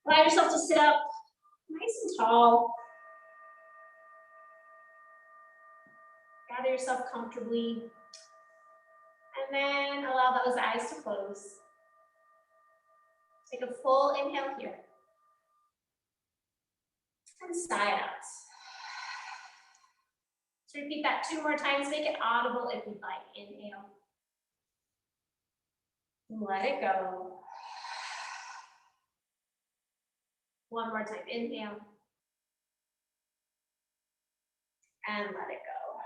Allow yourself to sit up nice and tall. Gather yourself comfortably. And then allow those eyes to close. Take a full inhale here. And sigh out. So repeat that 2 more times. Make it audible if you'd like. Inhale. Let it go. One more time. Inhale. And let it go.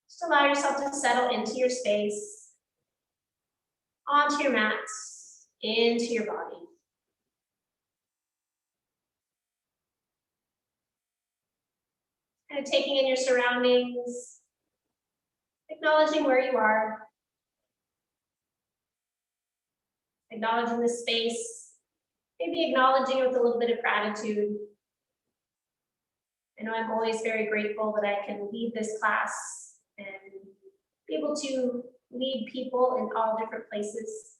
Just allow yourself to settle into your space, onto your mats, into your body. Kind of taking in your surroundings, acknowledging where you are, acknowledging the space, maybe acknowledging it with a little bit of gratitude. I know I'm always very grateful that I can lead this class and be able to lead people in all different places.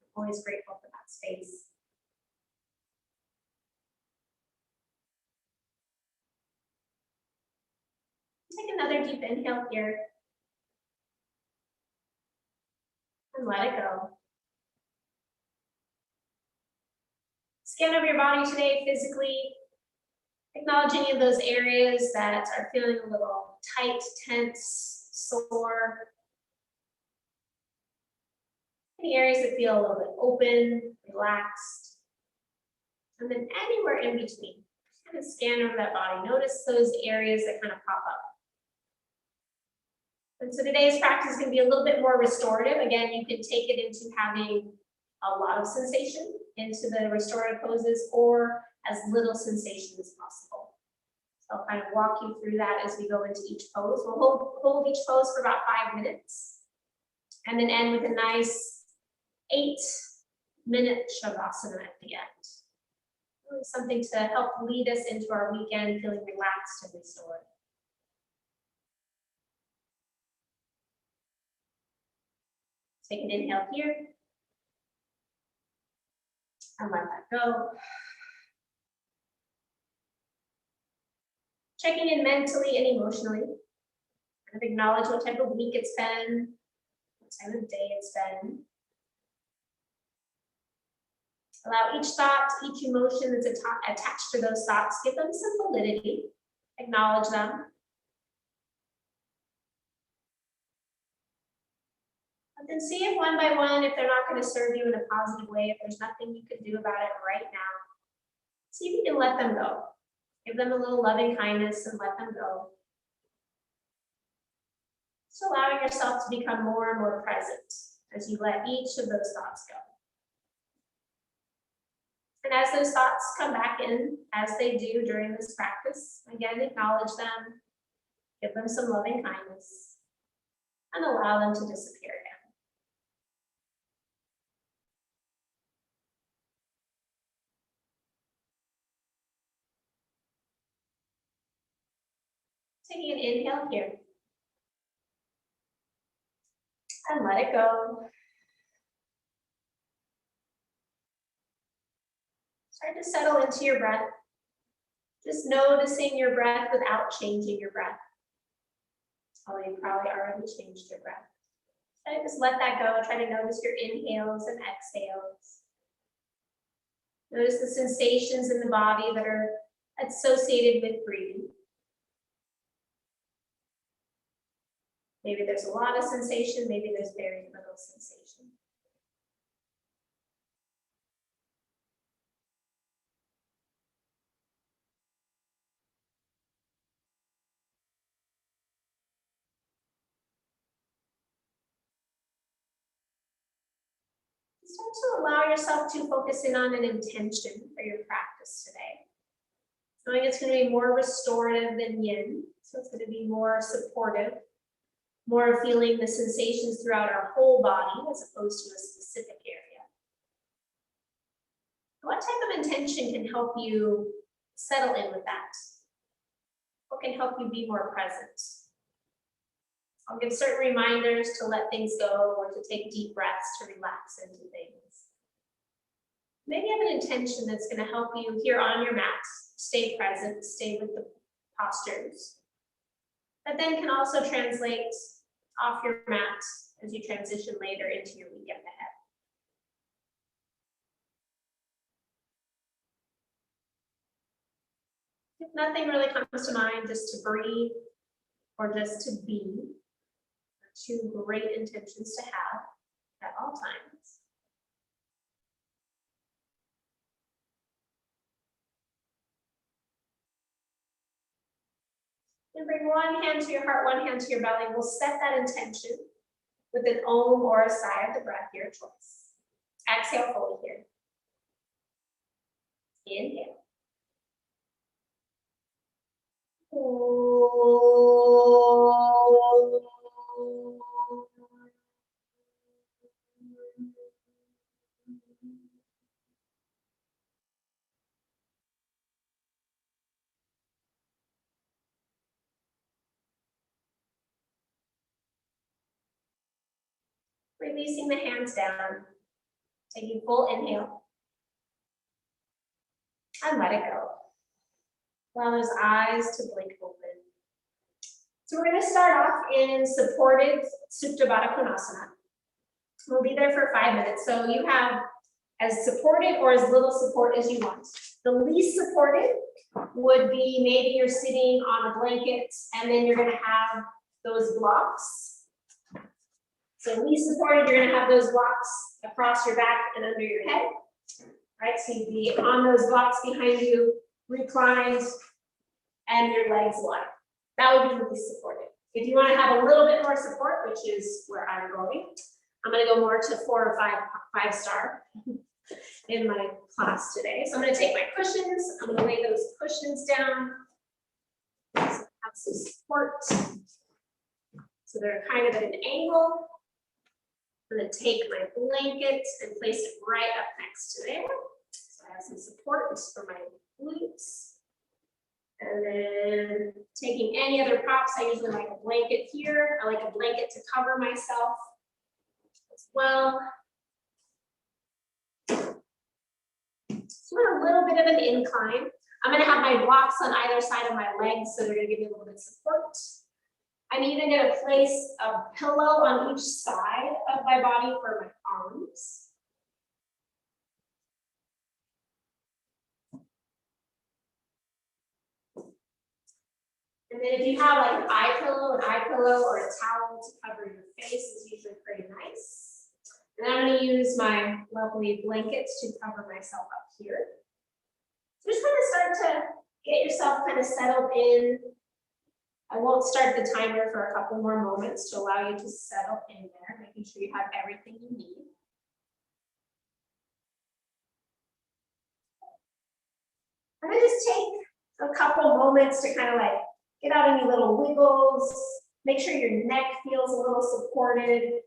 I'm always grateful for that space. Take another deep inhale here. And let it go. Scan over your body today physically, acknowledge any of those areas that are feeling a little tight, tense, sore. Any areas that feel a little bit open, relaxed. And then anywhere in between, just kind of scan over that body. Notice those areas that kind of pop up. And so today's practice is going to be a little bit more restorative. Again, you can take it into having a lot of sensation into the restorative poses or as little sensation as possible. So I'll kind of walk you through that as we go into each pose. We'll hold each pose for about 5 minutes and then end with a nice 8-minute Shavasana at the end. Really something to help lead us into our weekend feeling relaxed and restored. Take an inhale here. And let that go. Checking in mentally and emotionally. Kind of acknowledge what type of week it's been, what time of day it's been. Allow each thought, each emotion that's attached to those thoughts, give them some validity. Acknowledge them. And then see if one by one, if they're not going to serve you in a positive way, if there's nothing you can do about it right now, see if you can let them go. Give them a little loving kindness and let them go. Just allowing yourself to become more and more present as you let each of those thoughts go. And as those thoughts come back in, as they do during this practice, again, acknowledge them, give them some loving kindness, and allow them to disappear again. Taking an inhale here. And let it go. Start to settle into your breath. Just noticing your breath without changing your breath. Although you probably already changed your breath. Try to just let that go. Try to notice your inhales and exhales. Notice the sensations in the body that are associated with breathing. Maybe there's a lot of sensation, maybe there's very little sensation. Start to allow yourself to focus in on an intention for your practice today. Knowing it's going to be more restorative than yin, so it's going to be more supportive, more feeling the sensations throughout our whole body as opposed to a specific area. What type of intention can help you settle in with that? What can help you be more present? I'll give certain reminders to let things go or to take deep breaths to relax into things. Maybe have an intention that's going to help you here on your mat, stay present, stay with the postures. That then can also translate off your mat as you transition later into your weekend ahead. If nothing really comes to mind, just to breathe or just to be, are two great intentions to have at all times. And bring one hand to your heart, one hand to your belly. We'll set that intention with an om or a sigh of the breath, your choice. Exhale fully here. Inhale. Releasing the hands down, taking full inhale, and let it go. Allow those eyes to blink open. So we're going to start off in supported Supta Baddha Konasana. We'll be there for 5 minutes. So you have as supported or as little support as you want. The least supported would be maybe you're sitting on a blanket and then you're going to have those blocks. So least supported, you're going to have those blocks across your back and under your head. Right, so you'd be on those blocks behind you, reclined, and your legs wide. That would be really supported. If you want to have a little bit more support, which is where I'm going, I'm going to go more to 4 or 5 star in my class today. So I'm going to take my cushions. I'm going to lay those cushions down. Have some support. So they're kind of at an angle. I'm going to take my blanket and place it right up next to there. So I have some support for my glutes. And then taking any other props, I usually like a blanket here. I like a blanket to cover myself as well. So a little bit of an incline. I'm going to have my blocks on either side of my legs, so they're going to give me a little bit of support. I'm even going to place a pillow on each side of my body for my arms. And then if you have like an eye pillow or a towel to cover your face is usually pretty nice. And I'm going to use my lovely blankets to cover myself up here. So just kind of start to get yourself kind of settled in. I won't start the timer for a couple more moments to allow you to settle in there, making sure you have everything you need. And then just take a couple moments to kind of like get out any little wiggles, make sure your neck feels a little supported,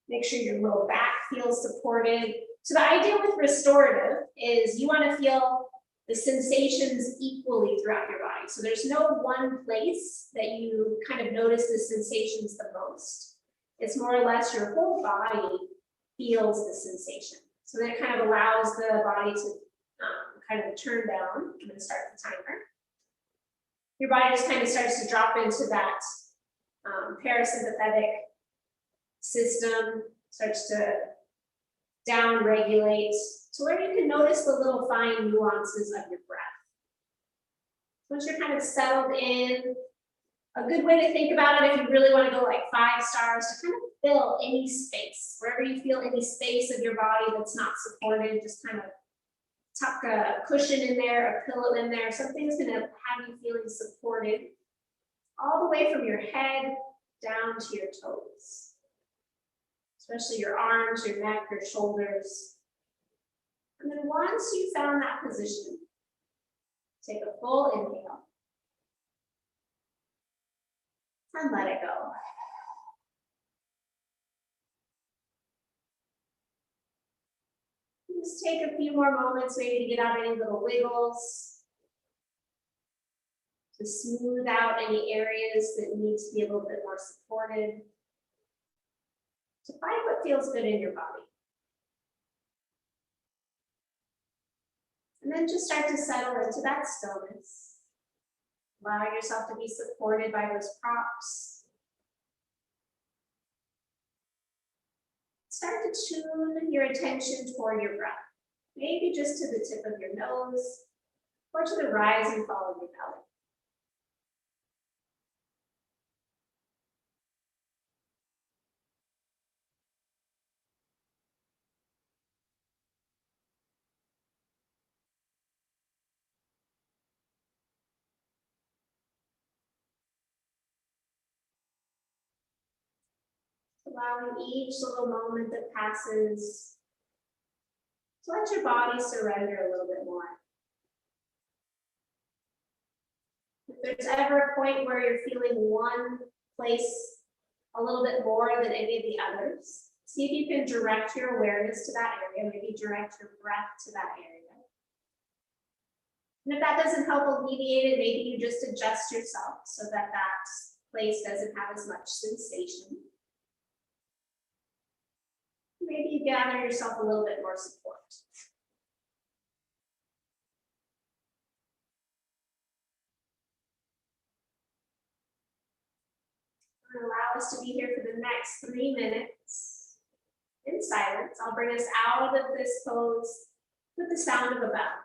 make sure your low back feels supported. So the idea with restorative is you want to feel the sensations equally throughout your body. So there's no one place that you kind of notice the sensations the most. It's more or less your whole body feels the sensation. So that kind of allows the body to kind of turn down. I'm going to start the timer. Your body just kind of starts to drop into that parasympathetic system, starts to down-regulate to where you can notice the little fine nuances of your breath. Once you're kind of settled in, a good way to think about it, if you really want to go like 5 stars, to kind of fill any space. Wherever you feel any space of your body that's not supported, just kind of tuck a cushion in there, a pillow in there. Something's going to have you feeling supported all the way from your head down to your toes. Especially your arms, your neck, your shoulders. And then once you found that position, take a full inhale and let it go. Just take a few more moments maybe to get out any little wiggles. to smooth out any areas that need to be a little bit more supported, to find what feels good in your body. And then just start to settle into that stillness. Allow yourself to be supported by those props. Start to tune your attention toward your breath. Maybe just to the tip of your nose or to the rise and fall of your belly. Allowing each little moment that passes to let your body surrender a little bit more. If there's ever a point where you're feeling one place a little bit more than any of the others, see if you can direct your awareness to that area, maybe direct your breath to that area. And if that doesn't help alleviate it, maybe you just adjust yourself so that that place doesn't have as much sensation. Maybe you gather yourself a little bit more support. And allow us to be here for the next 3 minutes in silence. I'll bring us out of this pose with the sound of a bell.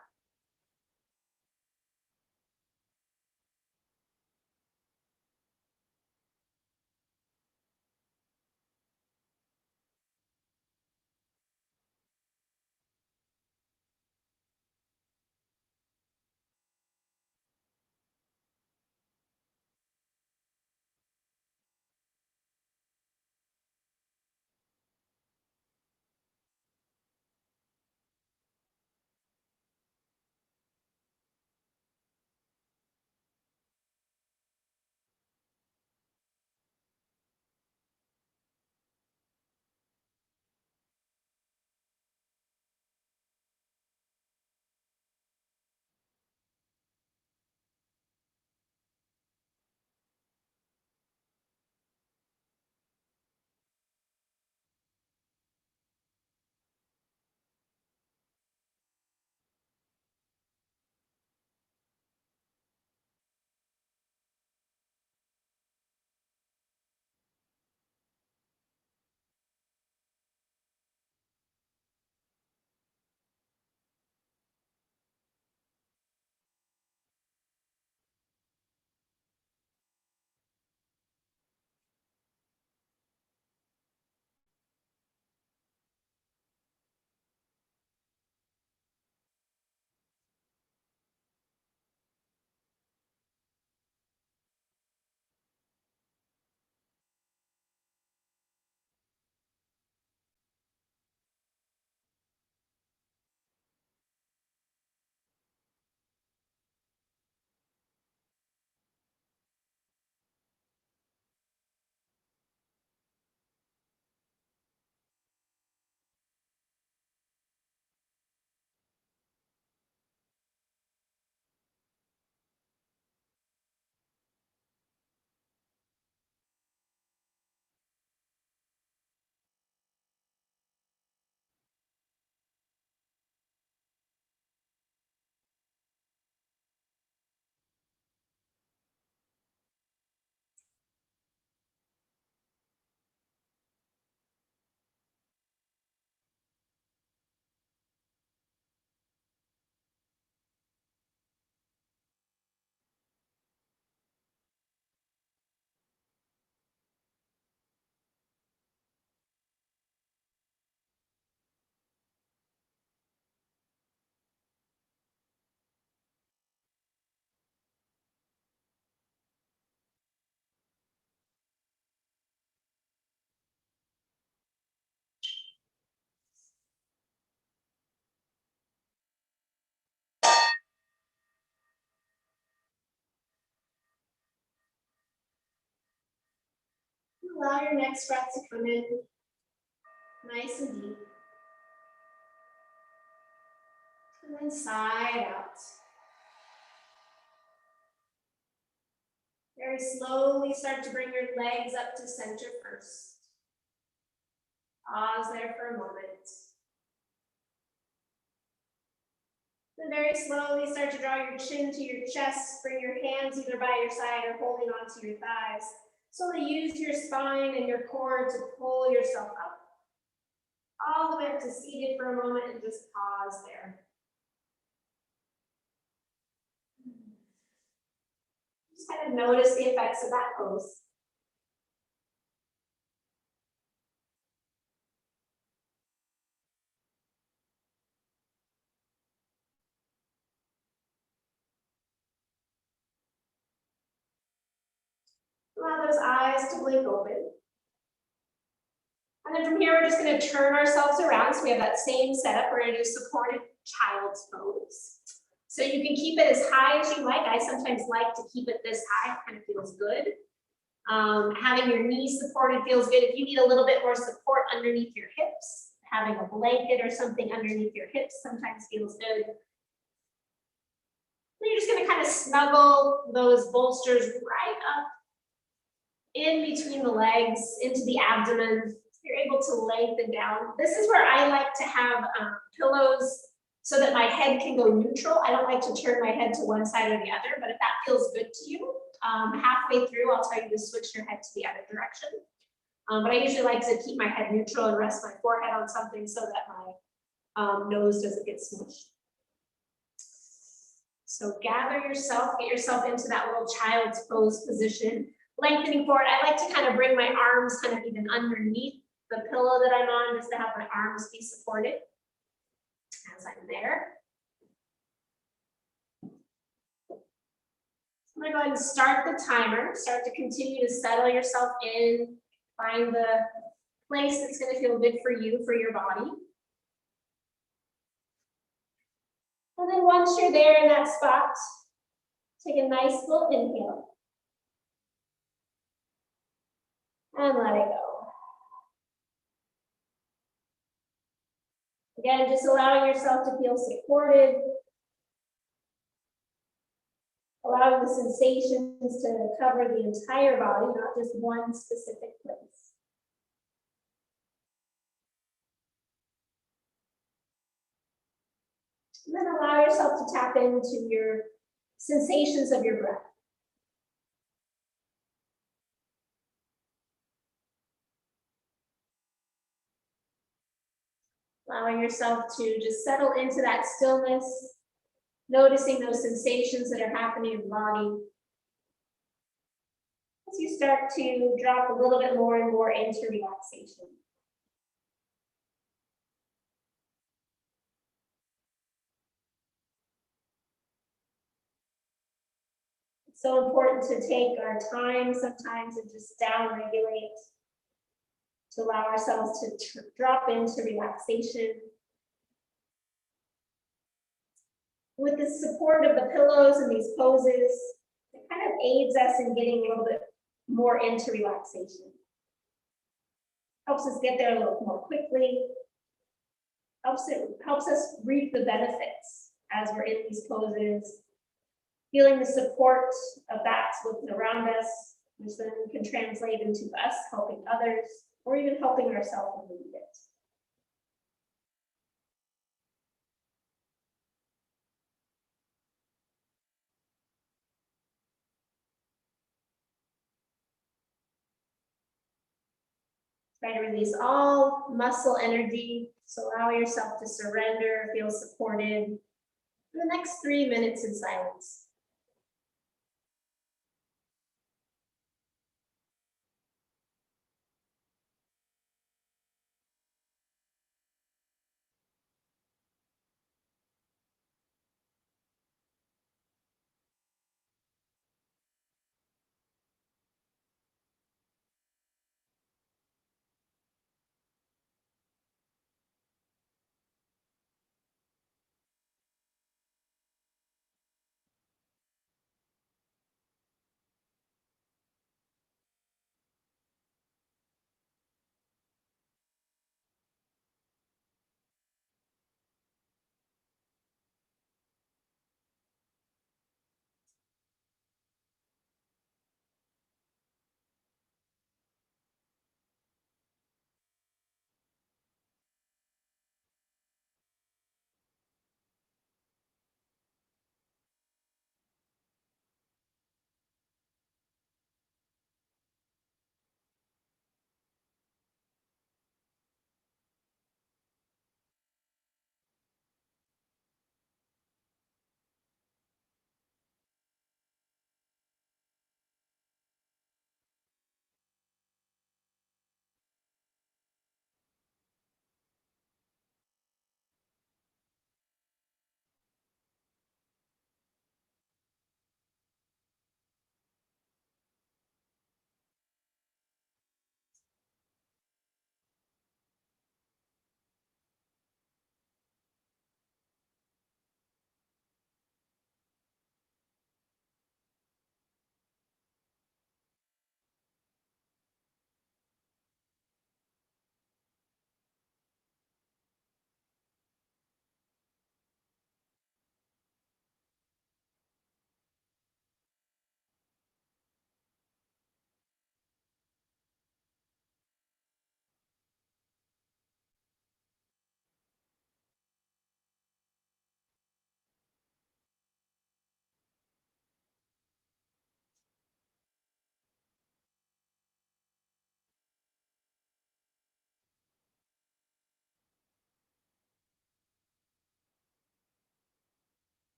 Allow your next breath to come in nice and deep. And then sigh out. Very slowly start to bring your legs up to center first. Pause there for a moment. Then very slowly start to draw your chin to your chest. Bring your hands either by your side or holding onto your thighs. Slowly use your spine and your core to pull yourself up. All the way up to seated for a moment and just pause there. Just kind of notice the effects of that pose. Allow those eyes to blink open. And then from here, we're just going to turn ourselves around. So we have that same setup. We're going to do supported child's pose. So you can keep it as high as you like. I sometimes like to keep it this high. It kind of feels good. Having your knees supported feels good. If you need a little bit more support underneath your hips, having a blanket or something underneath your hips sometimes feels good. Then you're just going to kind of snuggle those bolsters right up in between the legs, into the abdomen. You're able to lengthen down. This is where I like to have pillows so that my head can go neutral. I don't like to turn my head to one side or the other, but if that feels good to you, halfway through, I'll tell you to switch your head to the other direction. But I usually like to keep my head neutral and rest my forehead on something so that my nose doesn't get smushed. So gather yourself, get yourself into that little child's pose position. Lengthening forward, I like to kind of bring my arms kind of even underneath the pillow that I'm on, just to have my arms be supported as I'm there. I'm gonna go ahead and start the timer. Start to continue to settle yourself in. Find the place that's gonna feel good for you, for your body. And then once you're there in that spot, take a nice little inhale. And let it go. Again, just allowing yourself to feel supported. Allowing the sensations to cover the entire body, not just one specific place. And then allow yourself to tap into your sensations of your breath. Allowing yourself to just settle into that stillness, noticing those sensations that are happening in the body. As you start to drop a little bit more and more into relaxation. It's so important to take our time sometimes and just down-regulate, to allow ourselves to drop into relaxation. With the support of the pillows and these poses, it kind of aids us in getting a little bit more into relaxation. Helps us get there a little more quickly. Helps us reap the benefits as we're in these poses. Feeling the support of that within around us, which then can translate into us helping others, or even helping ourselves when we need it. Try to release all muscle energy. So allow yourself to surrender, feel supported for the next 3 minutes in silence.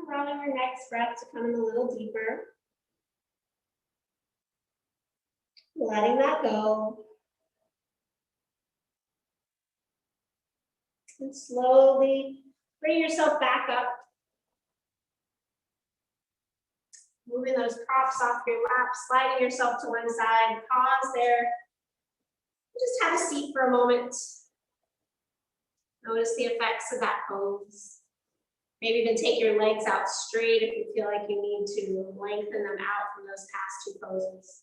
Allowing your next breath to come in a little deeper. Letting that go. And slowly bring yourself back up. Moving those props off your lap, sliding yourself to one side. Pause there. Just have a seat for a moment. Notice the effects of that pose. Maybe even take your legs out straight if you feel like you need to lengthen them out from those past two poses.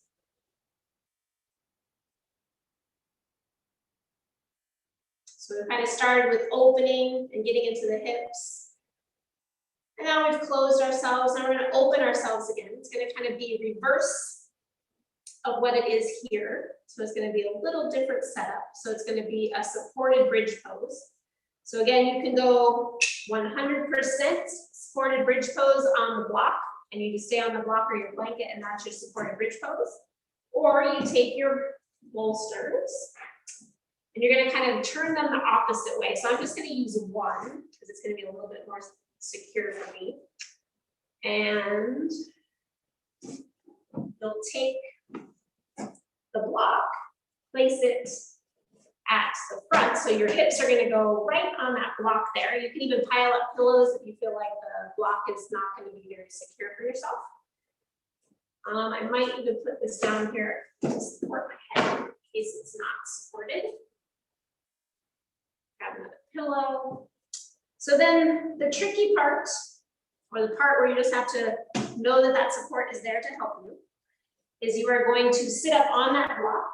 So we kind of started with opening and getting into the hips. And now we've closed ourselves. Now we're going to open ourselves again. It's going to kind of be reverse of what it is here. So it's going to be a little different setup. So it's going to be a supported bridge pose. So again, you can go 100% supported bridge pose on the block, and you just stay on the block or your blanket, and that's your supported bridge pose. Or you take your bolsters, and you're going to kind of turn them the opposite way. So I'm just going to use one, because it's going to be a little bit more secure for me. And you'll take the block, place it at the front, so your hips are going to go right on that block there. You can even pile up pillows if you feel like the block is not going to be very secure for yourself. I might even put this down here to support my head in case it's not supported. Grab another pillow. So then the tricky part, or the part where you just have to know that that support is there to help you, is you are going to sit up on that block.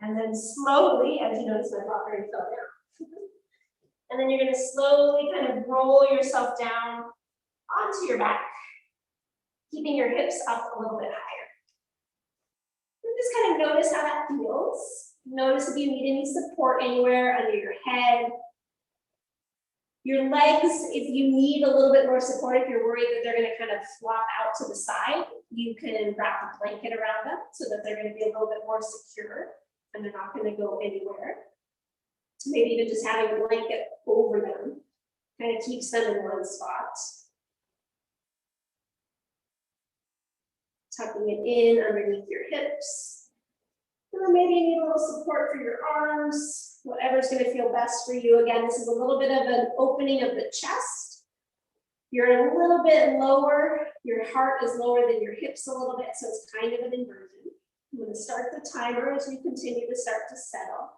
And then slowly, as you notice, my block already fell down. And then you're going to slowly kind of roll yourself down onto your back, keeping your hips up a little bit higher. And just kind of notice how that feels. Notice if you need any support anywhere under your head. Your legs, if you need a little bit more support, if you're worried that they're going to kind of flop out to the side, you can wrap a blanket around them so that they're going to be a little bit more secure and they're not going to go anywhere. Maybe even just having a blanket over them kind of keeps them in one spot. Tucking it in underneath your hips. Or maybe you need a little support for your arms, whatever's going to feel best for you. Again, this is a little bit of an opening of the chest. You're a little bit lower. Your heart is lower than your hips a little bit, so it's kind of an inversion. I'm going to start the timer as you continue to start to settle.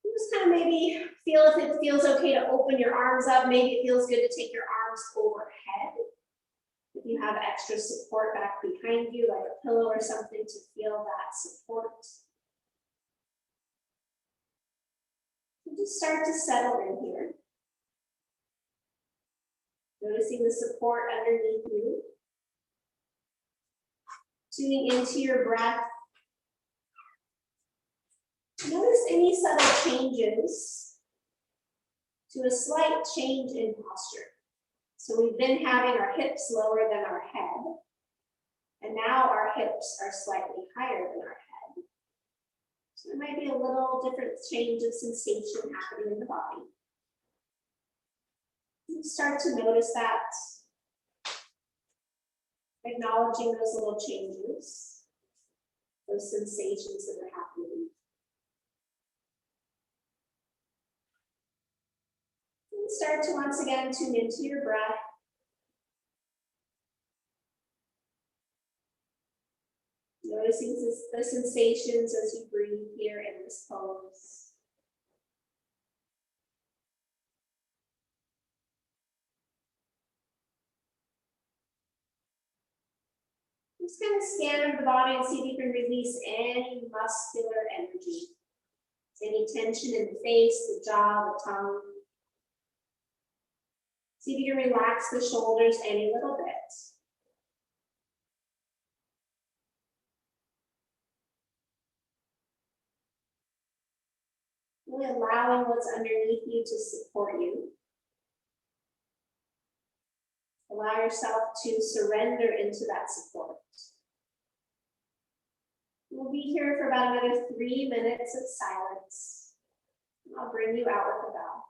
You just kind of maybe feel if it feels okay to open your arms up. Maybe it feels good to take your arms overhead. If you have extra support back behind you, like a pillow or something to feel that support. And just start to settle in here. Noticing the support underneath you. Tuning into your breath. Notice any subtle changes to a slight change in posture. So we've been having our hips lower than our head, and now our hips are slightly higher than our head. So there might be a little different change of sensation happening in the body. You start to notice that, acknowledging those little changes, those sensations that are happening. Start to once again tune into your breath. Noticing the sensations as you breathe here in this pose. Just kind of scan the body and see if you can release any muscular energy. Any tension in the face, the jaw, the tongue. See if you can relax the shoulders any little bit. Really allowing what's underneath you to support you. Allow yourself to surrender into that support. We'll be here for about another 3 minutes of silence. I'll bring you out with a bell.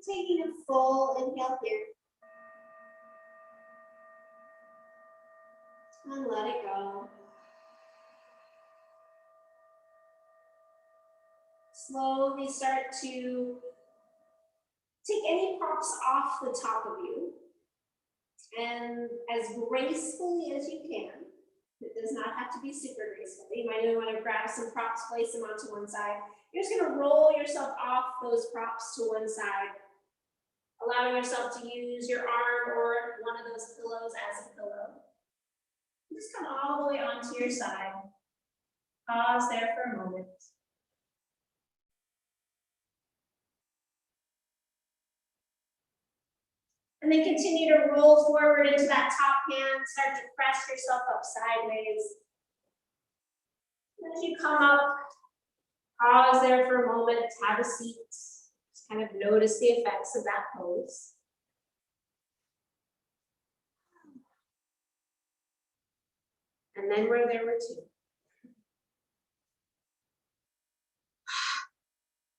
Taking a full inhale here. And let it go. Slowly start to take any props off the top of you. And as gracefully as you can, it does not have to be super graceful. You might even want to grab some props, place them onto one side. You're just going to roll yourself off those props to one side, allowing yourself to use your arm or one of those pillows as a pillow. Just come all the way onto your side. Pause there for a moment. And then continue to roll forward into that top hand. Start to press yourself up sideways. As you come up, pause there for a moment, have a seat. Just kind of notice the effects of that pose. And then where there were two.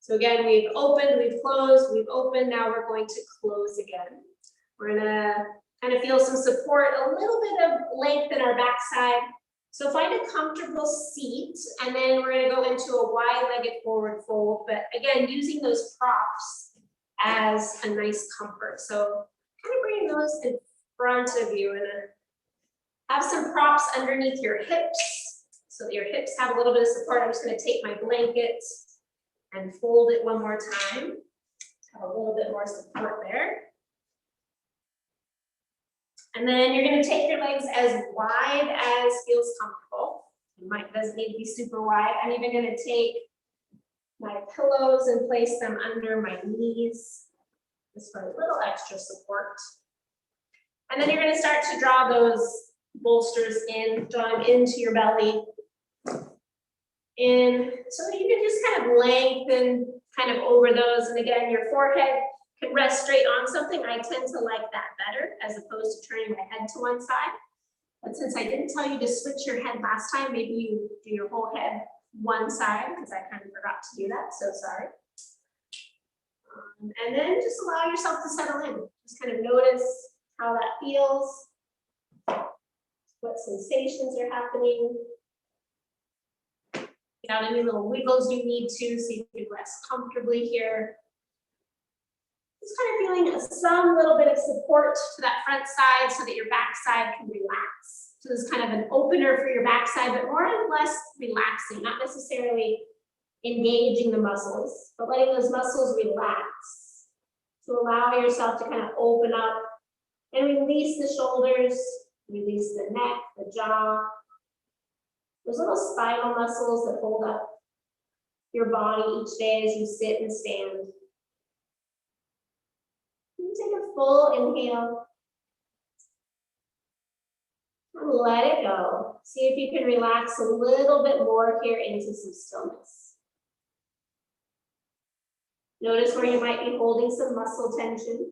So again, we've opened, we've closed, we've opened. Now we're going to close again. We're gonna kind of feel some support, a little bit of length in our backside. So find a comfortable seat, and then we're gonna go into a wide-legged forward fold, but again, using those props as a nice comfort. So kind of bring those in front of you and have some props underneath your hips so that your hips have a little bit of support. I'm just gonna take my blanket and fold it one more time. Have a little bit more support there. And then you're going to take your legs as wide as feels comfortable. It doesn't need to be super wide. I'm even going to take my pillows and place them under my knees, just for a little extra support. And then you're going to start to draw those bolsters in, draw them into your belly. In, so that you can just kind of lengthen kind of over those. And again, your forehead can rest straight on something. I tend to like that better as opposed to turning my head to one side. But since I didn't tell you to switch your head last time, maybe you do your whole head one side, because I kind of forgot to do that, so sorry. And then just allow yourself to settle in. Just kind of notice how that feels, what sensations are happening. Get out any little wiggles you need to so you can rest comfortably here. Just kind of feeling some little bit of support to that front side so that your back side can relax. So this is kind of an opener for your back side, but more or less relaxing, not necessarily engaging the muscles, but letting those muscles relax. So allow yourself to kind of open up and release the shoulders, release the neck, the jaw. Those little spinal muscles that hold up your body each day as you sit and stand. You take a full inhale. And let it go. See if you can relax a little bit more here into some stillness. Notice where you might be holding some muscle tension.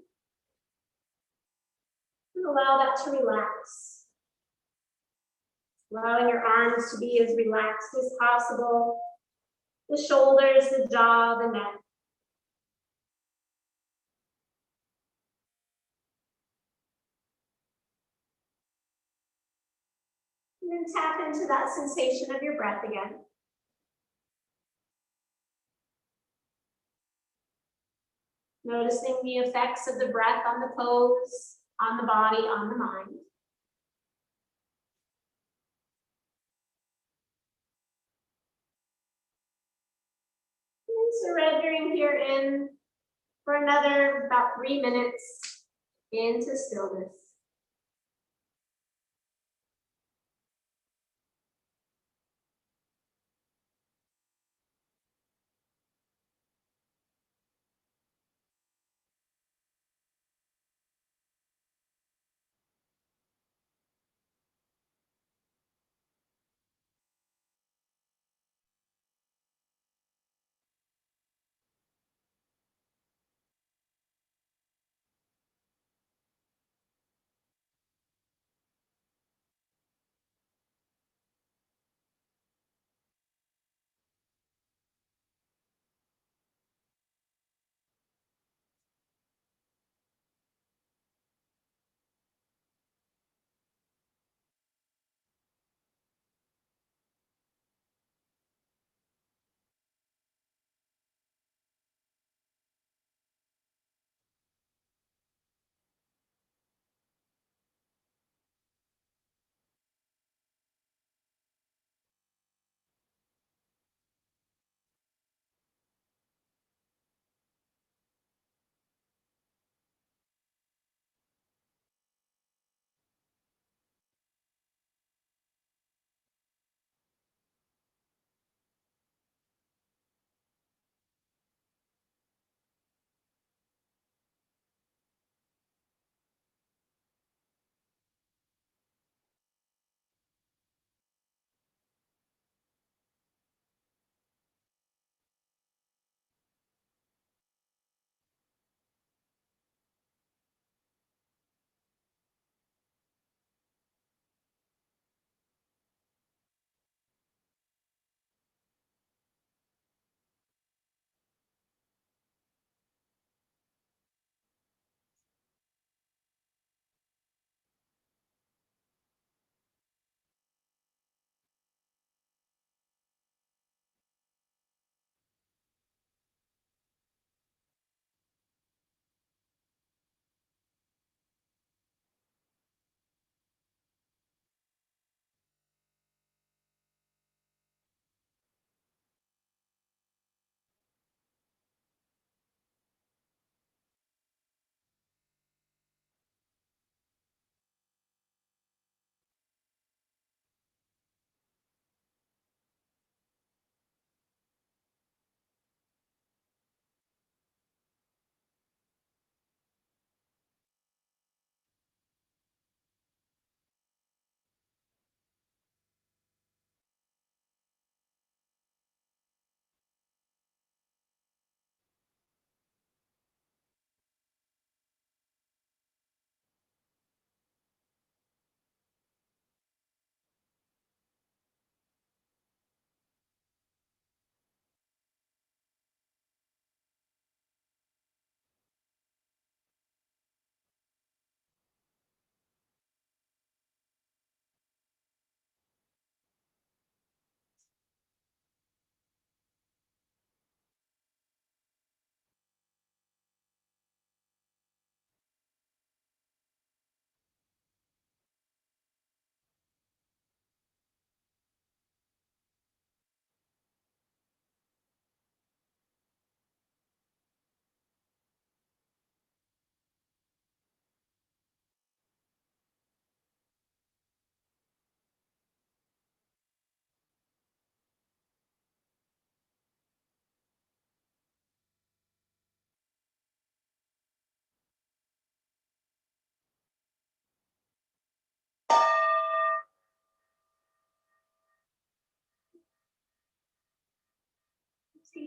And allow that to relax. Allowing your arms to be as relaxed as possible. The shoulders, the jaw, the neck. And then tap into that sensation of your breath again. Noticing the effects of the breath on the pose, on the body, on the mind. And surrendering here in for another about 3 minutes into stillness.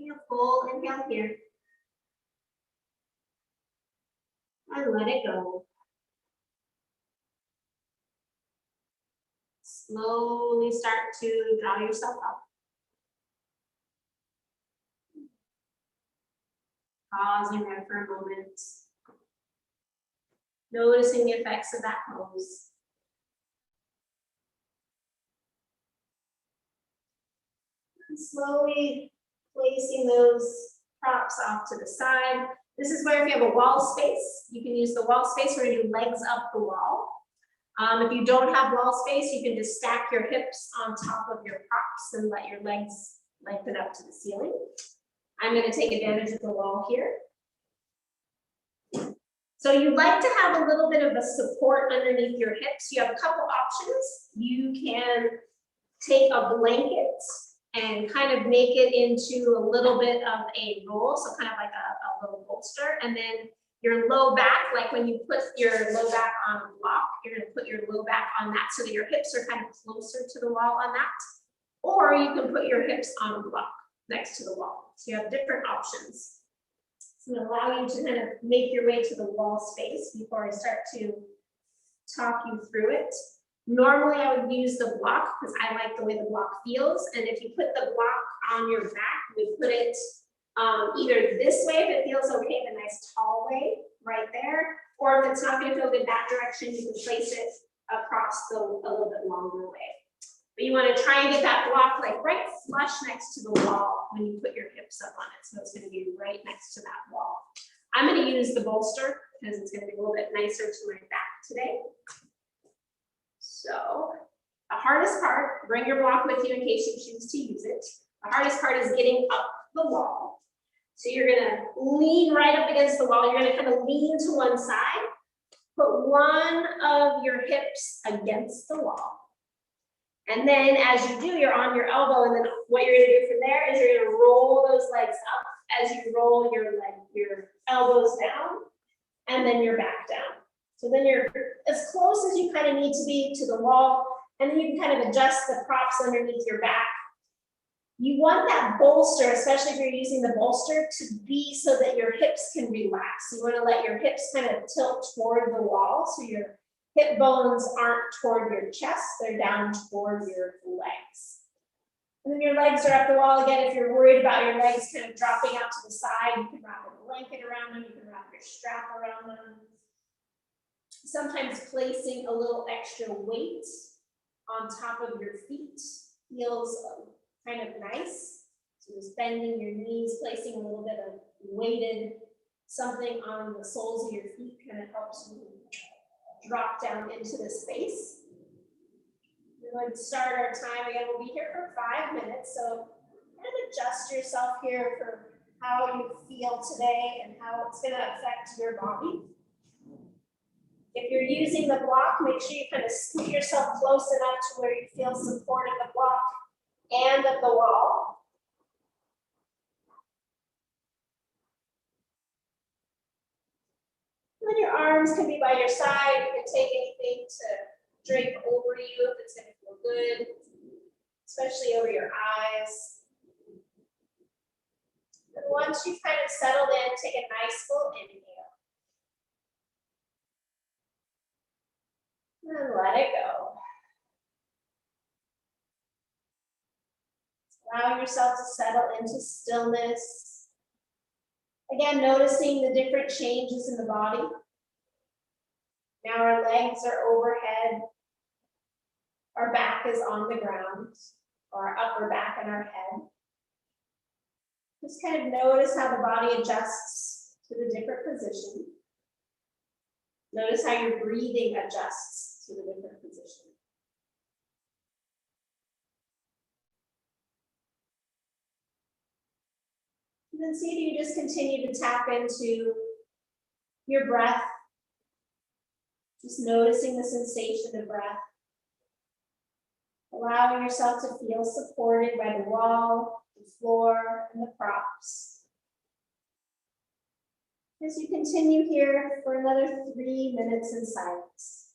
taking a full inhale here. And let it go. Slowly start to draw yourself up. Pausing there for a moment. Noticing the effects of that pose. And slowly placing those props off to the side. This is where if you have a wall space, you can use the wall space or your legs up the wall. If you don't have wall space, you can just stack your hips on top of your props and let your legs lengthen up to the ceiling. I'm going to take advantage of the wall here. So you like to have a little bit of a support underneath your hips. You have a couple options. You can take a blanket and kind of make it into a little bit of a roll, so kind of like a little bolster, and then your low back, like when you put your low back on a block, you're going to put your low back on that so that your hips are kind of closer to the wall on that. Or you can put your hips on a block next to the wall. So you have different options. It's going to allow you to kind of make your way to the wall space before I start to talk you through it. Normally I would use the block because I like the way the block feels. And if you put the block on your back, we put it either this way if it feels okay, the nice tall way right there, or if it's not going to feel good that direction, you can place it across a little bit longer way. But you want to try and get that block like right flush next to the wall when you put your hips up on it. So it's going to be right next to that wall. I'm going to use the bolster because it's going to be a little bit nicer to my back today. So the hardest part, bring your block with you in case you choose to use it. The hardest part is getting up the wall. So you're gonna lean right up against the wall. You're gonna kind of lean to one side, put one of your hips against the wall. And then as you do, you're on your elbow, and then what you're gonna do from there is you're gonna roll those legs up as you roll your elbows down, and then your back down. So then you're as close as you kind of need to be to the wall, and then you can kind of adjust the props underneath your back. You want that bolster, especially if you're using the bolster, to be so that your hips can relax. You want to let your hips kind of tilt toward the wall so your hip bones aren't toward your chest, they're down toward your legs. And then your legs are up the wall again. If you're worried about your legs kind of dropping out to the side, you can wrap a blanket around them, you can wrap your strap around them. Sometimes placing a little extra weight on top of your feet feels kind of nice. So just bending your knees, placing a little bit of weighted something on the soles of your feet kind of helps you drop down into the space. We're going to start our time again. We'll be here for 5 minutes. So kind of adjust yourself here for how you feel today and how it's going to affect your body. If you're using the block, make sure you kind of scoot yourself close enough to where you feel support of the block and of the wall. And then your arms can be by your side. You can take anything to drape over you if it's going to feel good, especially over your eyes. And once you've kind of settled in, take a nice full inhale. And let it go. Allow yourself to settle into stillness. Again, noticing the different changes in the body. Now our legs are overhead. Our back is on the ground, or our upper back and our head. Just kind of notice how the body adjusts to the different position. Notice how your breathing adjusts to the different position. And then see if you just continue to tap into your breath. Just noticing the sensation of breath. Allowing yourself to feel supported by the wall, the floor, and the props. As you continue here for another 3 minutes in silence.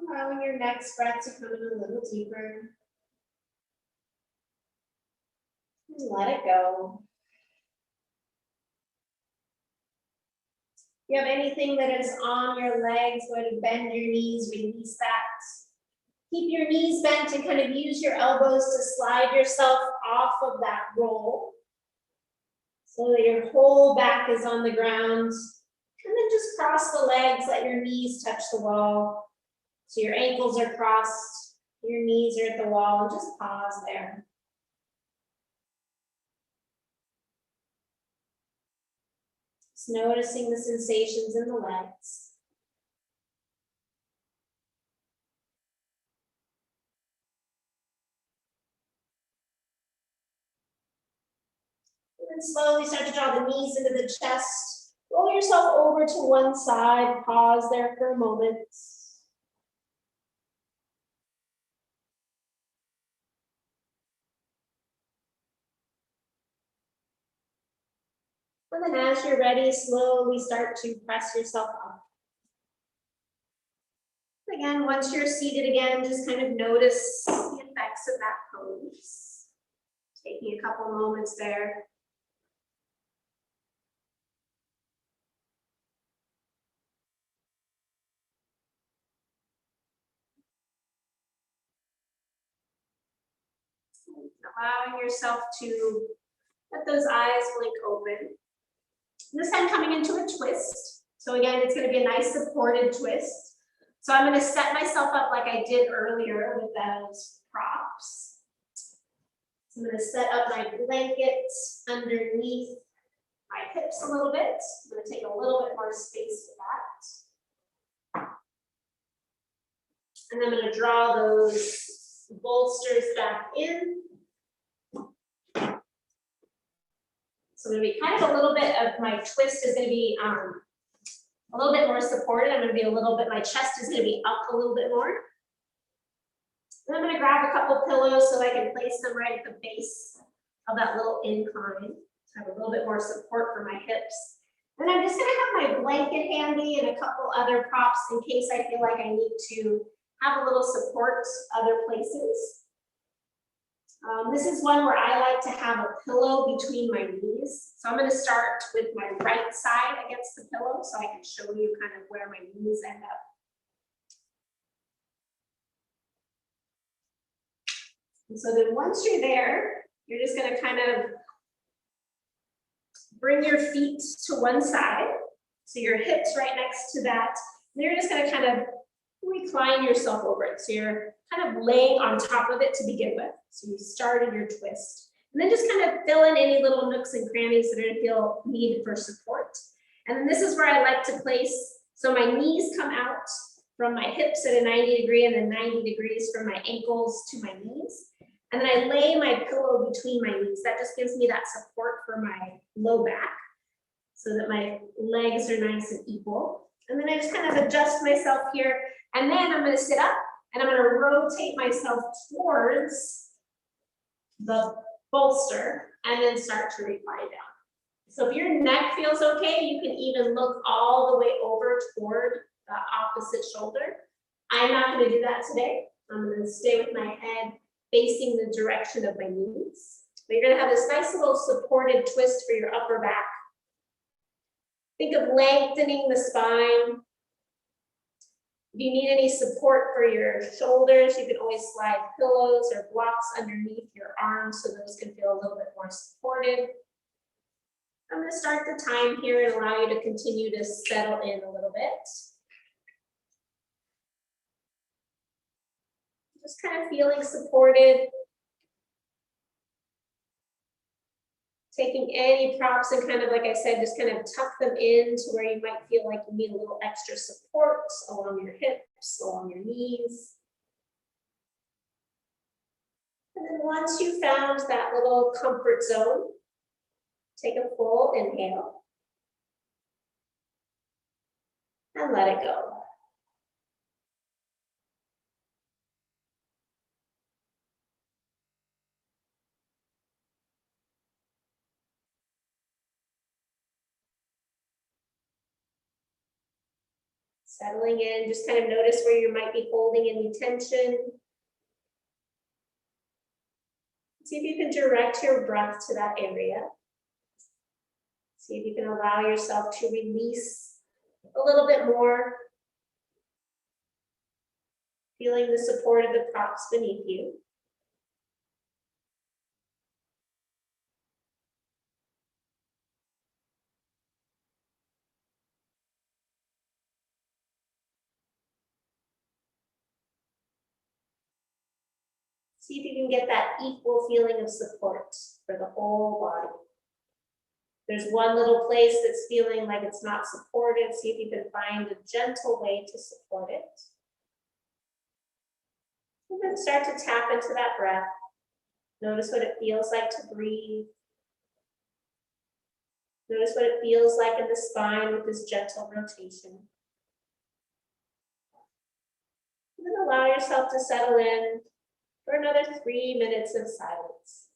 Allowing your next breath to come in a little deeper. And let it go. If you have anything that is on your legs, go ahead and bend your knees, release that. Keep your knees bent and kind of use your elbows to slide yourself off of that roll so that your whole back is on the ground. And then just cross the legs, let your knees touch the wall. So your ankles are crossed, your knees are at the wall, and just pause there. Just noticing the sensations in the legs. And then slowly start to draw the knees into the chest. Roll yourself over to one side, pause there for a moment. And then as you're ready, slowly start to press yourself up. Again, once you're seated again, just kind of notice the effects of that pose. Taking a couple moments there. Allowing yourself to let those eyes blink open. This time coming into a twist. So again, it's going to be a nice supported twist. So I'm going to set myself up like I did earlier with those props. So I'm going to set up my blanket underneath my hips a little bit. I'm going to take a little bit more space for that. And I'm going to draw those bolsters back in. So I'm going to be kind of a little bit of my twist is going to be a little bit more supported. I'm going to be a little bit, my chest is going to be up a little bit more. Then I'm going to grab a couple pillows so I can place them right at the base of that little incline. So I have a little bit more support for my hips. Then I'm just going to have my blanket handy and a couple other props in case I feel like I need to have a little support other places. This is one where I like to have a pillow between my knees. So I'm going to start with my right side against the pillow so I can show you kind of where my knees end up. And so then once you're there, you're just going to kind of bring your feet to one side. So your hips right next to that. And you're just going to kind of recline yourself over it. So you're kind of laying on top of it to begin with. So you started your twist. And then just kind of fill in any little nooks and crannies that are going to feel needed for support. And then this is where I like to place, so my knees come out from my hips at a 90 degree and then 90 degrees from my ankles to my knees. And then I lay my pillow between my knees. That just gives me that support for my low back so that my legs are nice and equal. And then I just kind of adjust myself here. And then I'm going to sit up and I'm going to rotate myself towards the bolster and then start to recline down. So if your neck feels okay, you can even look all the way over toward the opposite shoulder. I'm not going to do that today. I'm going to stay with my head facing the direction of my knees. But you're going to have this nice little supported twist for your upper back. Think of lengthening the spine. If you need any support for your shoulders, you can always slide pillows or blocks underneath your arms so those can feel a little bit more supported. I'm going to start the time here and allow you to continue to settle in a little bit. Just kind of feeling supported. Taking any props and kind of, like I said, just kind of tuck them in to where you might feel like you need a little extra support along your hips, along your knees. And then once you found that little comfort zone, take a full inhale and let it go. Settling in, just kind of notice where you might be holding any tension. See if you can direct your breath to that area. See if you can allow yourself to release a little bit more, feeling the support of the props beneath you. See if you can get that equal feeling of support for the whole body. There's one little place that's feeling like it's not supported. See if you can find a gentle way to support it. And then start to tap into that breath. Notice what it feels like to breathe. Notice what it feels like in the spine with this gentle rotation. And then allow yourself to settle in for another 3 minutes of silence.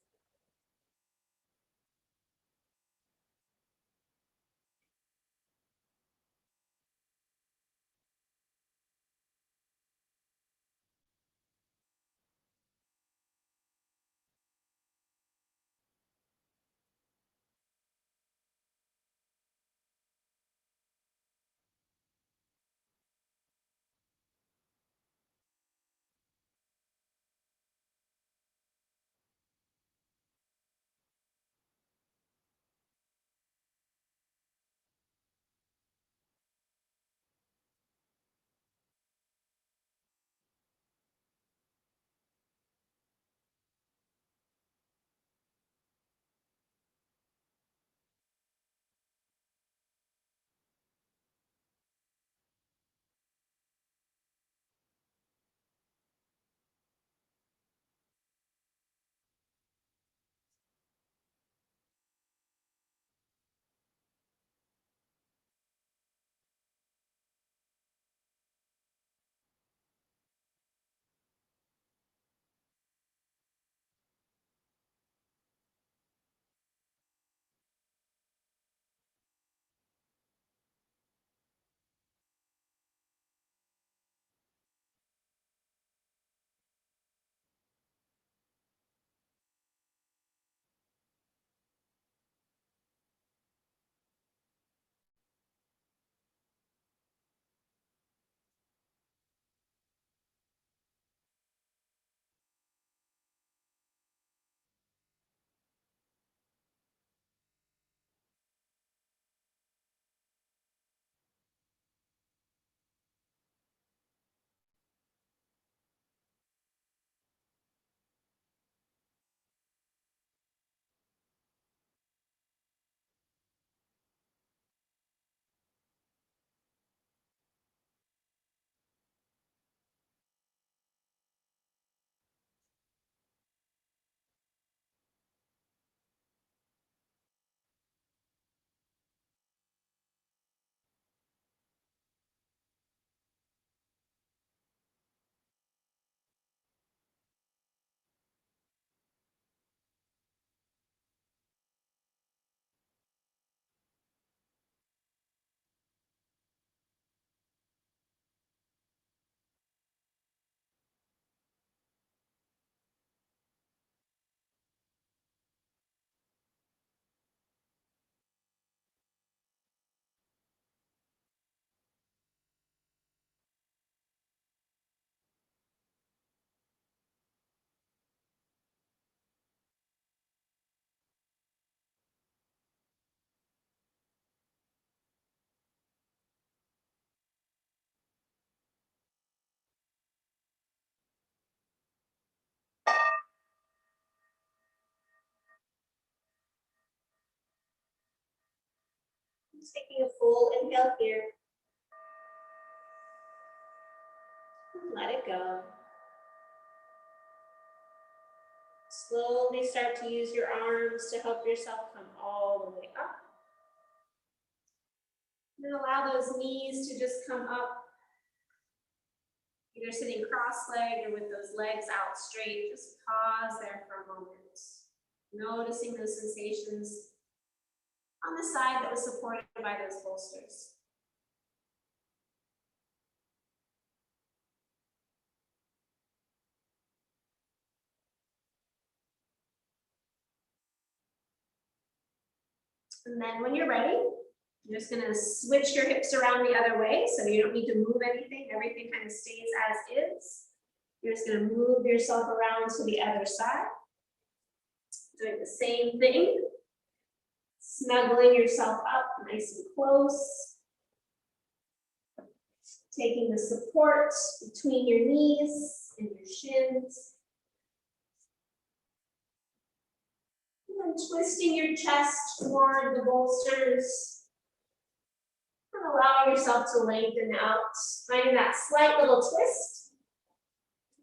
Just taking a full inhale here. And let it go. Slowly start to use your arms to help yourself come all the way up. And then allow those knees to just come up. Either sitting cross-legged or with those legs out straight. Just pause there for a moment. Noticing those sensations on the side that was supported by those bolsters. And then when you're ready, you're just gonna switch your hips around the other way, so you don't need to move anything. Everything kind of stays as is. You're just gonna move yourself around to the other side. Doing the same thing. Snuggling yourself up nice and close. Taking the support between your knees and your shins. And then twisting your chest toward the bolsters. And allowing yourself to lengthen out. Finding that slight little twist.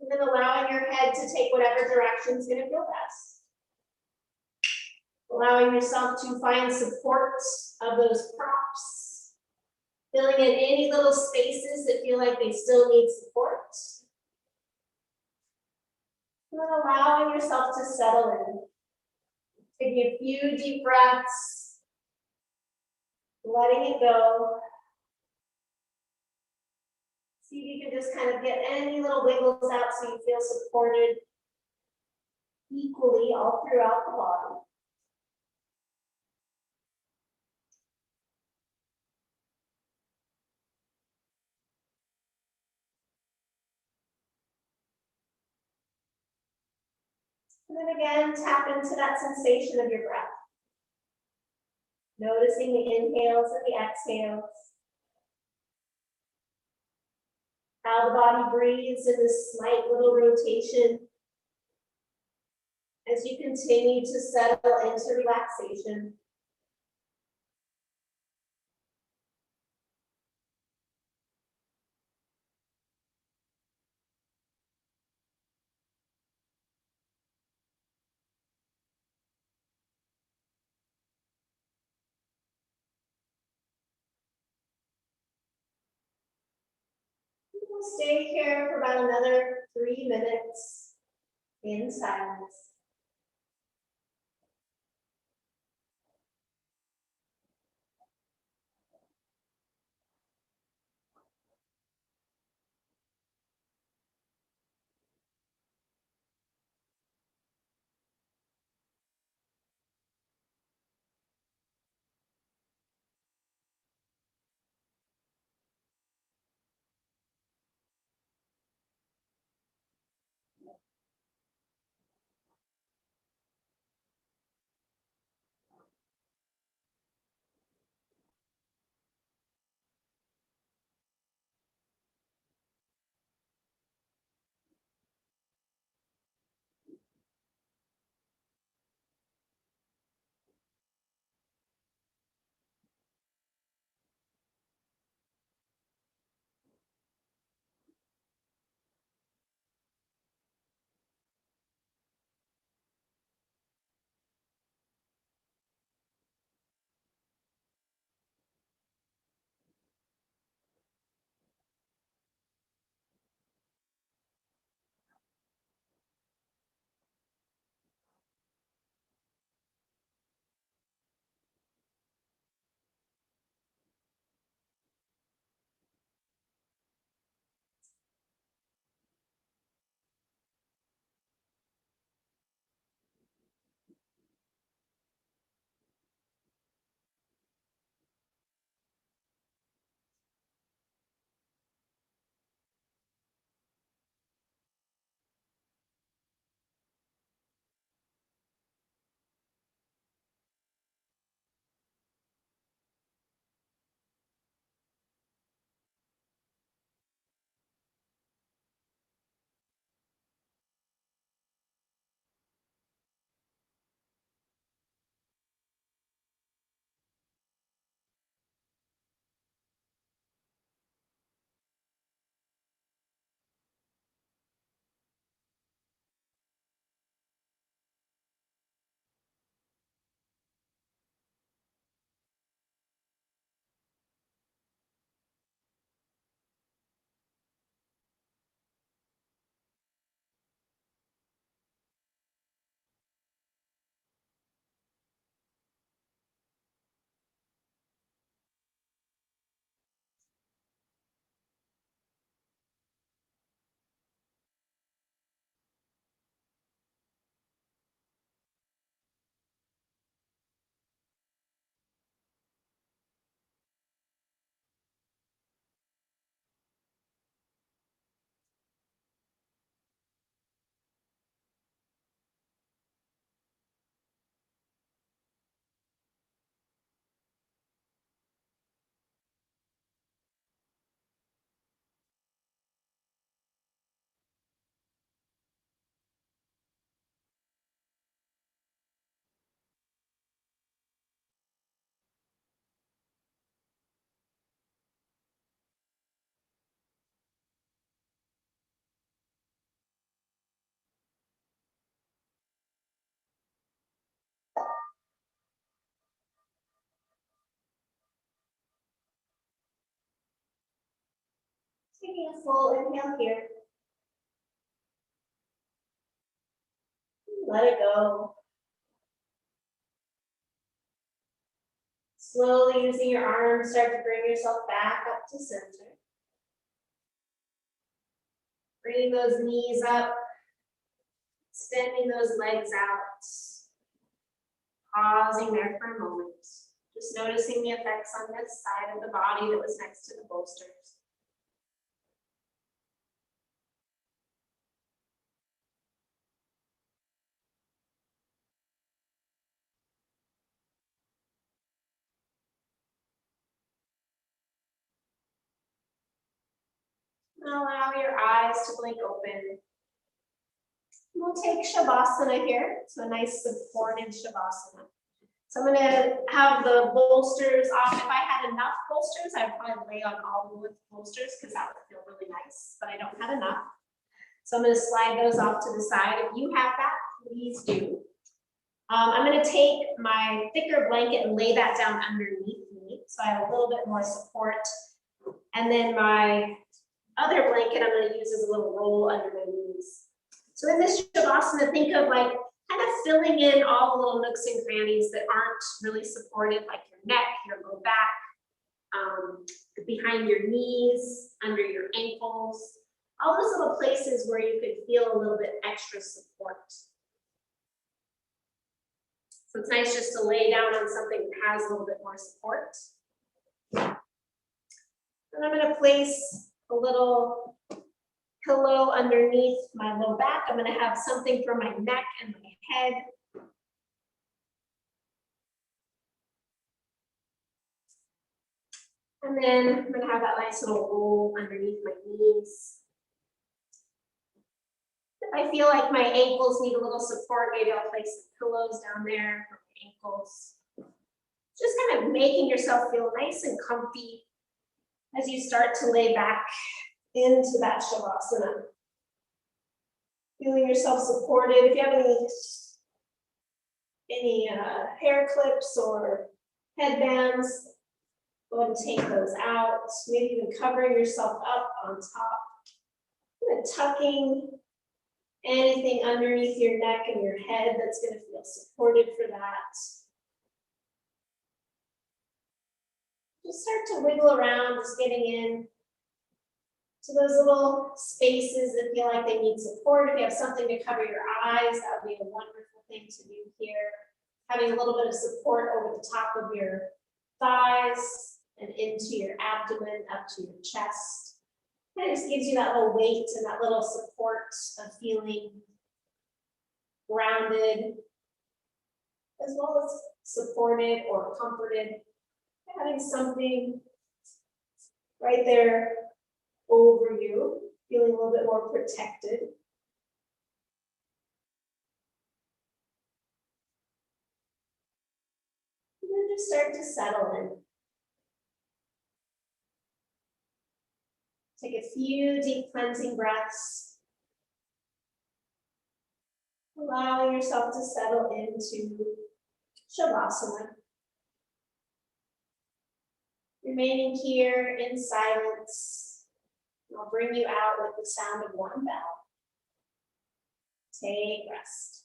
And then allowing your head to take whatever direction is going to feel best. Allowing yourself to find support of those props. Filling in any little spaces that feel like they still need support. And then allowing yourself to settle in. Taking a few deep breaths. Letting it go. See if you can just kind of get any little wiggles out so you feel supported equally all throughout the body. And then again, tap into that sensation of your breath. Noticing the inhales and the exhales. How the body breathes in this slight little rotation as you continue to settle into relaxation. We'll stay here for about another 3 minutes in silence. Taking a full inhale here. Let it go. Slowly using your arms, start to bring yourself back up to center. Bringing those knees up, extending those legs out. Pausing there for a moment. Just noticing the effects on this side of the body that was next to the bolsters. Allow your eyes to blink open. We'll take Shavasana here. So a nice supported Shavasana. So I'm gonna have the bolsters off. If I had enough bolsters, I'd probably lay on all the bolsters because that would feel really nice, but I don't have enough. So I'm gonna slide those off to the side. If you have that, please do. I'm gonna take my thicker blanket and lay that down underneath me, so I have a little bit more support. And then my other blanket I'm gonna use as a little roll under my knees. So in this Shavasana, think of like kind of filling in all the little nooks and crannies that aren't really supported, like your neck, your low back, behind your knees, under your ankles, all those little places where you could feel a little bit extra support. So it's nice just to lay down on something that has a little bit more support. And I'm going to place a little pillow underneath my low back. I'm going to have something for my neck and my head. And then I'm going to have that nice little roll underneath my knees. If I feel like my ankles need a little support, maybe I'll place some pillows down there for my ankles. Just kind of making yourself feel nice and comfy as you start to lay back into that Shavasana. Feeling yourself supported. If you have any hair clips or headbands, go ahead and take those out. Maybe even covering yourself up on top. And tucking anything underneath your neck and your head that's going to feel supported for that. Just start to wiggle around, just getting in to those little spaces that feel like they need support. If you have something to cover your eyes, that would be a wonderful thing to do here. Having a little bit of support over the top of your thighs and into your abdomen, up to your chest. Kind of just gives you that little weight and that little support of feeling grounded, as well as supported or comforted. Having something right there over you, feeling a little bit more protected. And then just start to settle in. Take a few deep cleansing breaths. Allowing yourself to settle into Shavasana. Remaining here in silence. I'll bring you out with the sound of one bell. Take rest.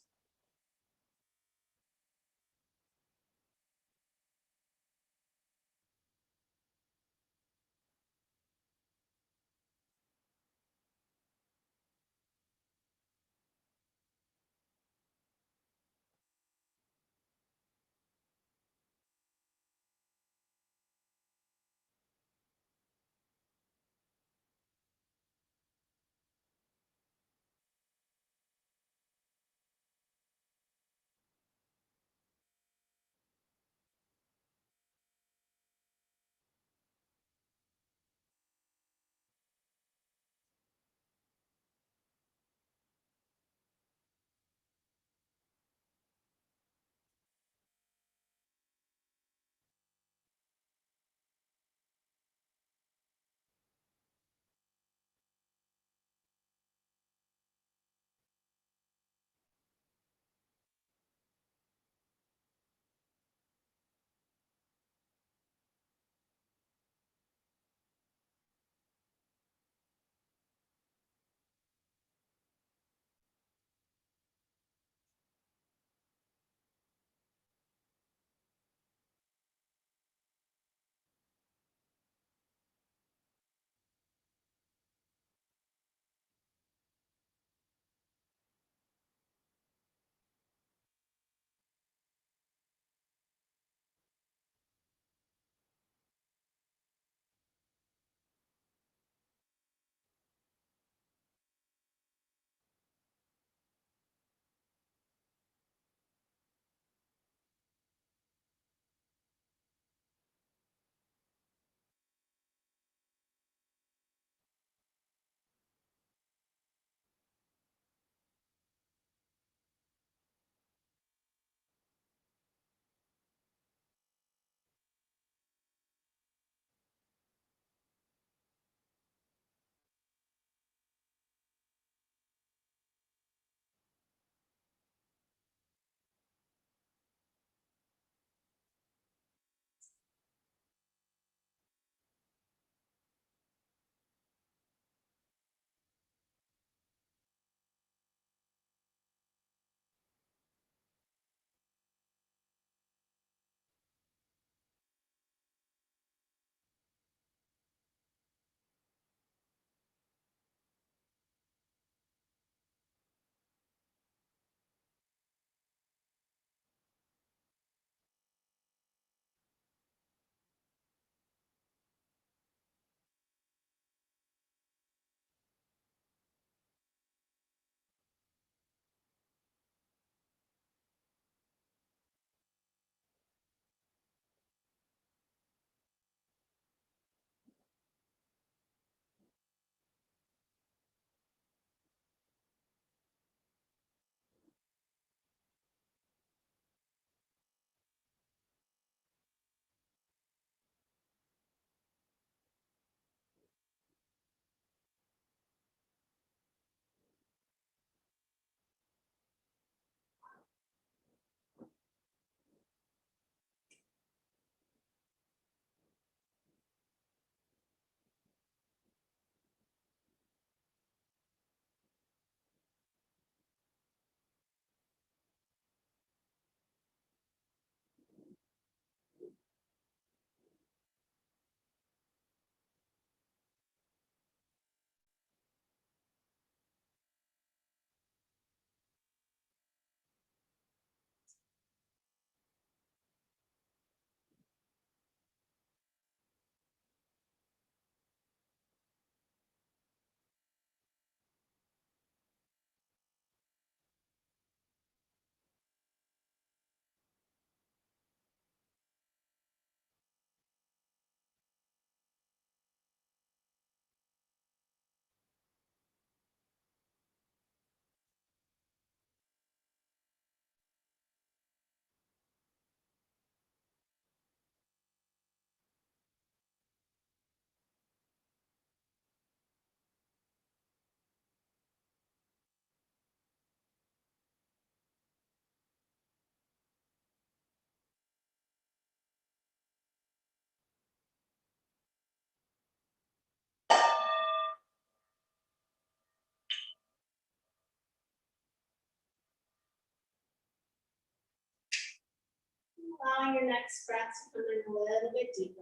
Allowing your next breath to come in a little bit deeper.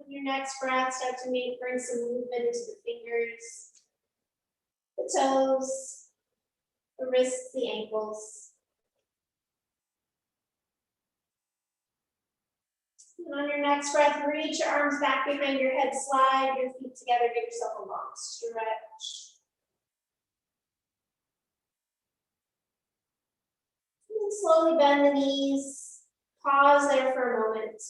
On your next breath, start to bring some movement into the fingers, the toes, the wrists, the ankles. And on your next breath, reach your arms back behind your head, slide your feet together, give yourself a long stretch. And then slowly bend the knees, pause there for a moment.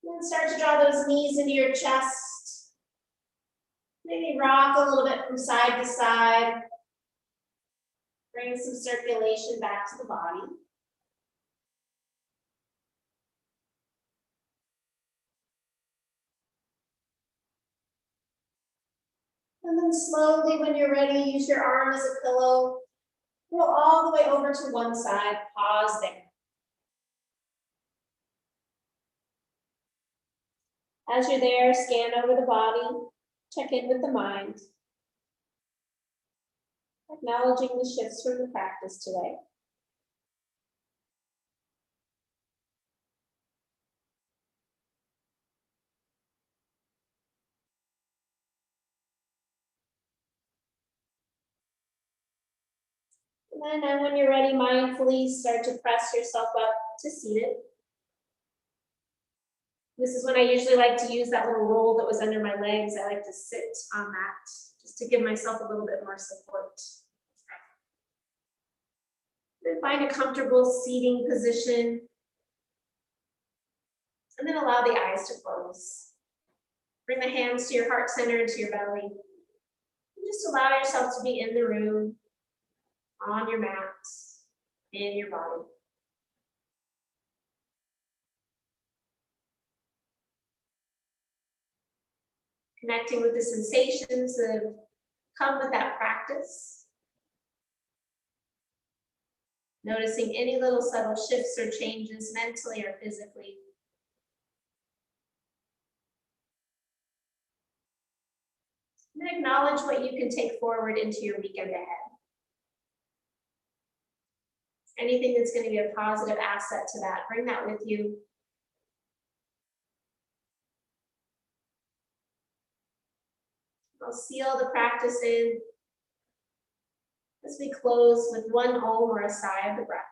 And then start to draw those knees into your chest. Maybe rock a little bit from side to side. Bring some circulation back to the body. And then slowly, when you're ready, use your arm as a pillow. Go all the way over to one side, pause there. As you're there, scan over the body, check in with the mind. Acknowledging the shifts from the practice today. And then when you're ready, mindfully start to press yourself up to seated. This is when I usually like to use that little roll that was under my legs. I like to sit on that just to give myself a little bit more support. Then find a comfortable seating position. And then allow the eyes to close. Bring the hands to your heart center and to your belly. And just allow yourself to be in the room, on your mat, in your body. Connecting with the sensations that come with that practice. Noticing any little subtle shifts or changes mentally or physically. And then acknowledge what you can take forward into your weekend ahead. Anything that's going to be a positive asset to that, bring that with you. I'll seal the practice in as we close with one Om or a sigh of the breath.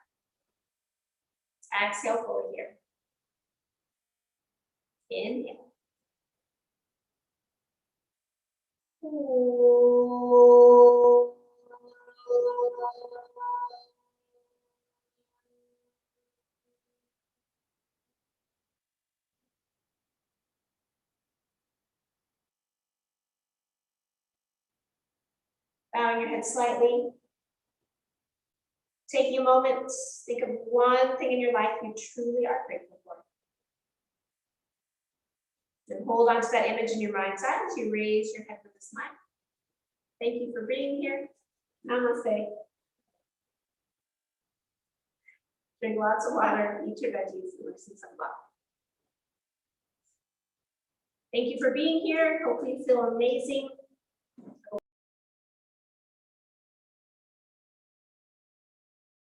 Exhale fully here. Inhale. Bowing your head slightly. Taking a moment, think of one thing in your life you truly are grateful for. Then hold on to that image in your mind's eye as you raise your head with a smile. Thank you for being here. Namaste. Drink lots of water, eat your veggies, and listen some love. Thank you for being here. Hopefully you feel amazing.